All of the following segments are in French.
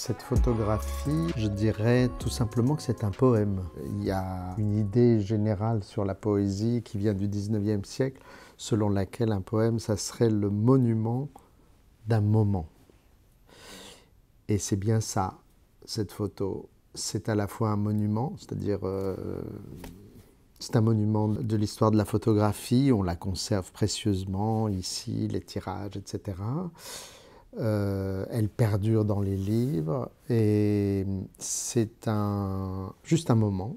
Cette photographie, je dirais tout simplement que c'est un poème. Il y a une idée générale sur la poésie qui vient du 19e siècle, selon laquelle un poème, ça serait le monument d'un moment. Et c'est bien ça, cette photo. C'est à la fois un monument, c'est-à-dire c'est un monument de l'histoire de la photographie, on la conserve précieusement ici, les tirages, etc. Elle perdure dans les livres et c'est juste un moment.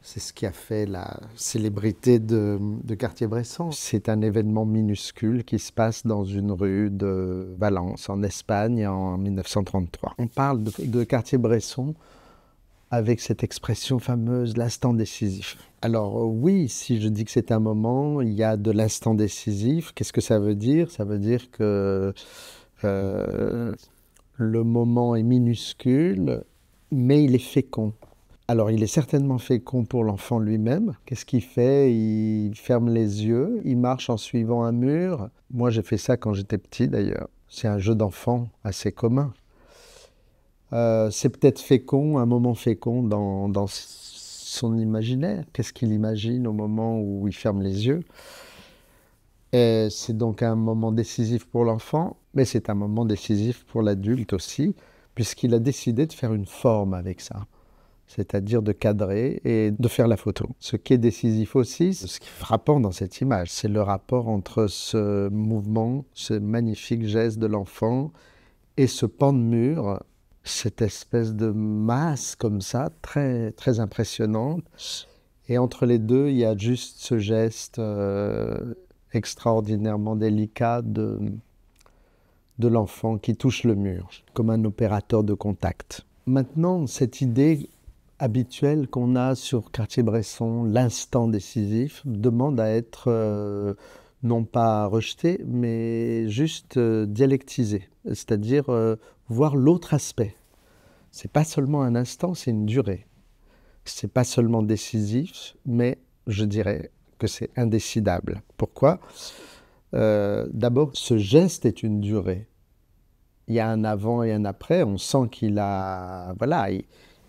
C'est ce qui a fait la célébrité de Cartier-Bresson. C'est un événement minuscule qui se passe dans une rue de Valence, en Espagne, en 1933. On parle de Cartier-Bresson avec cette expression fameuse, l'instant décisif. Alors oui, si je dis que c'est un moment, il y a de l'instant décisif. Qu'est-ce que ça veut dire? Ça veut dire que le moment est minuscule, mais il est fécond. Alors, il est certainement fécond pour l'enfant lui-même. Qu'est-ce qu'il fait? Il ferme les yeux, il marche en suivant un mur. Moi, j'ai fait ça quand j'étais petit, d'ailleurs. C'est un jeu d'enfant assez commun. C'est peut-être fécond, un moment fécond dans son imaginaire. Qu'est-ce qu'il imagine au moment où il ferme les yeux? Et c'est donc un moment décisif pour l'enfant, mais c'est un moment décisif pour l'adulte aussi, puisqu'il a décidé de faire une forme avec ça, c'est-à-dire de cadrer et de faire la photo. Ce qui est décisif aussi, ce qui est frappant dans cette image, c'est le rapport entre ce mouvement, ce magnifique geste de l'enfant et ce pan de mur, cette espèce de masse comme ça, très, très impressionnante. Et entre les deux, il y a juste ce geste extraordinairement délicat de l'enfant qui touche le mur, comme un opérateur de contact. Maintenant, cette idée habituelle qu'on a sur Cartier-Bresson, l'instant décisif, demande à être non pas rejetée, mais juste dialectisée, c'est-à-dire voir l'autre aspect. C'est pas seulement un instant, c'est une durée. C'est pas seulement décisif, mais je dirais que c'est indécidable. Pourquoi? D'abord, ce geste est une durée. Il y a un avant et un après. On sent qu'il a, voilà,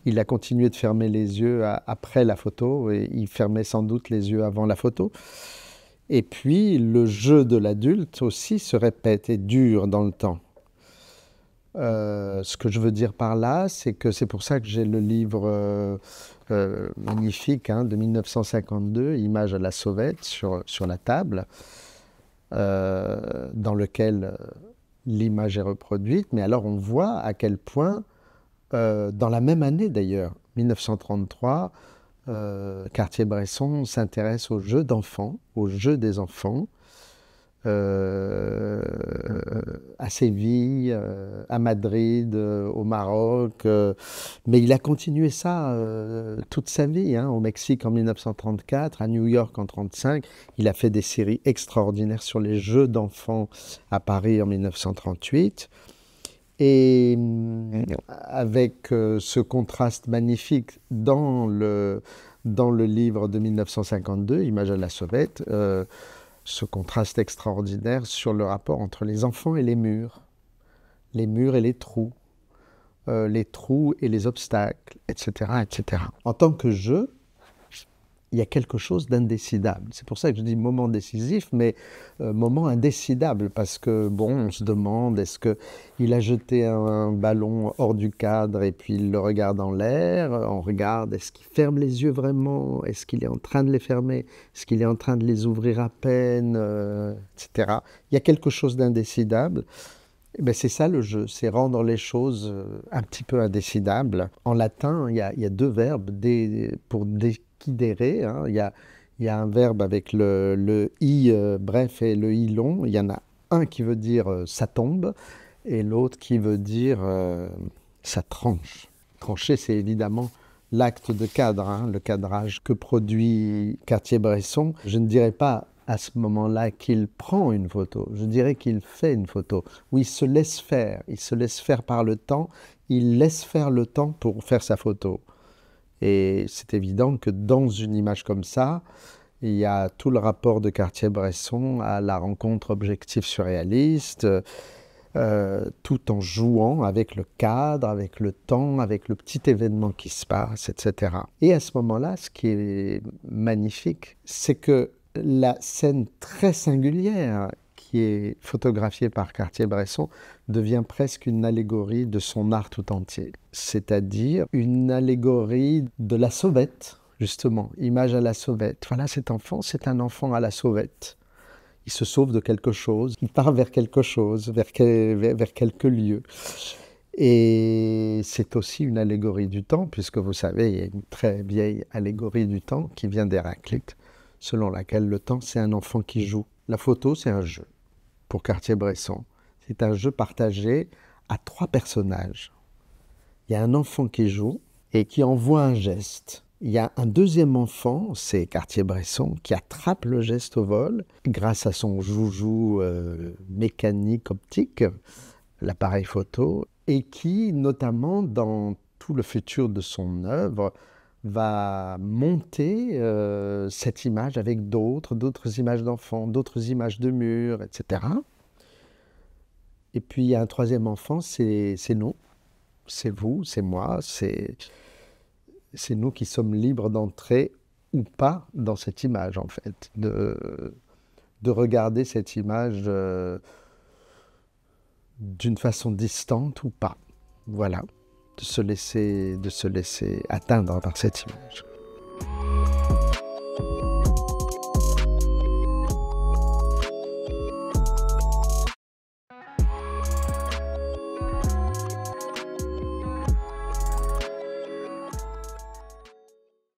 il a continué de fermer les yeux après la photo et il fermait sans doute les yeux avant la photo. Et puis, le jeu de l'adulte aussi se répète et dure dans le temps. Ce que je veux dire par là, c'est que c'est pour ça que j'ai le livre magnifique de 1952, Images à la sauvette, sur la table, dans lequel l'image est reproduite. Mais alors on voit à quel point, dans la même année d'ailleurs, 1933, Cartier-Bresson s'intéresse aux jeux d'enfants, aux jeux des enfants, à Séville, à Madrid, au Maroc, mais il a continué ça toute sa vie, au Mexique en 1934, à New York en 1935. Il a fait des séries extraordinaires sur les jeux d'enfants à Paris en 1938. Et avec ce contraste magnifique dans le livre de 1952, Images à la sauvette, ce contraste extraordinaire sur le rapport entre les enfants et les murs et les trous et les obstacles, etc., etc. En tant que jeu, il y a quelque chose d'indécidable. C'est pour ça que je dis moment décisif, mais moment indécidable, parce que, bon, on se demande, est-ce qu'il a jeté un ballon hors du cadre et puis il le regarde en l'air? On regarde, est-ce qu'il ferme les yeux vraiment? Est-ce qu'il est en train de les fermer? Est-ce qu'il est en train de les ouvrir à peine, etc. Il y a quelque chose d'indécidable. Ben c'est ça le jeu, c'est rendre les choses un petit peu indécidables. En latin, il y a deux verbes pour décidere. Il y a un verbe avec le i bref et le i long. Il y en a un qui veut dire ça tombe et l'autre qui veut dire ça tranche. Trancher, c'est évidemment l'acte de cadre, le cadrage que produit Cartier-Bresson. Je ne dirais pas à ce moment-là qu'il prend une photo, je dirais qu'il fait une photo, où il se laisse faire par le temps, il laisse faire le temps pour faire sa photo. Et c'est évident que dans une image comme ça, il y a tout le rapport de Cartier-Bresson à la rencontre objectif-surréaliste, tout en jouant avec le cadre, avec le temps, avec le petit événement qui se passe, etc. Et à ce moment-là, ce qui est magnifique, c'est que la scène très singulière qui est photographiée par Cartier-Bresson devient presque une allégorie de son art tout entier, c'est-à-dire une allégorie de la sauvette, justement, image à la sauvette. Voilà, cet enfant, c'est un enfant à la sauvette. Il se sauve de quelque chose, il part vers quelque chose, vers quelques lieux. Et c'est aussi une allégorie du temps, puisque vous savez, il y a une très vieille allégorie du temps qui vient d'Héraclite, selon laquelle le temps, c'est un enfant qui joue. La photo, c'est un jeu, pour Cartier-Bresson. C'est un jeu partagé à 3 personnages. Il y a un enfant qui joue et qui envoie un geste. Il y a un deuxième enfant, c'est Cartier-Bresson, qui attrape le geste au vol grâce à son joujou mécanique optique, l'appareil photo, et qui, notamment dans tout le futur de son œuvre, va monter cette image avec d'autres images d'enfants, d'autres images de murs, etc. Et puis il y a un troisième enfant, c'est nous, c'est vous, c'est moi, c'est nous qui sommes libres d'entrer ou pas dans cette image, en fait, de regarder cette image d'une façon distante ou pas. Voilà, de se laisser atteindre par cette image.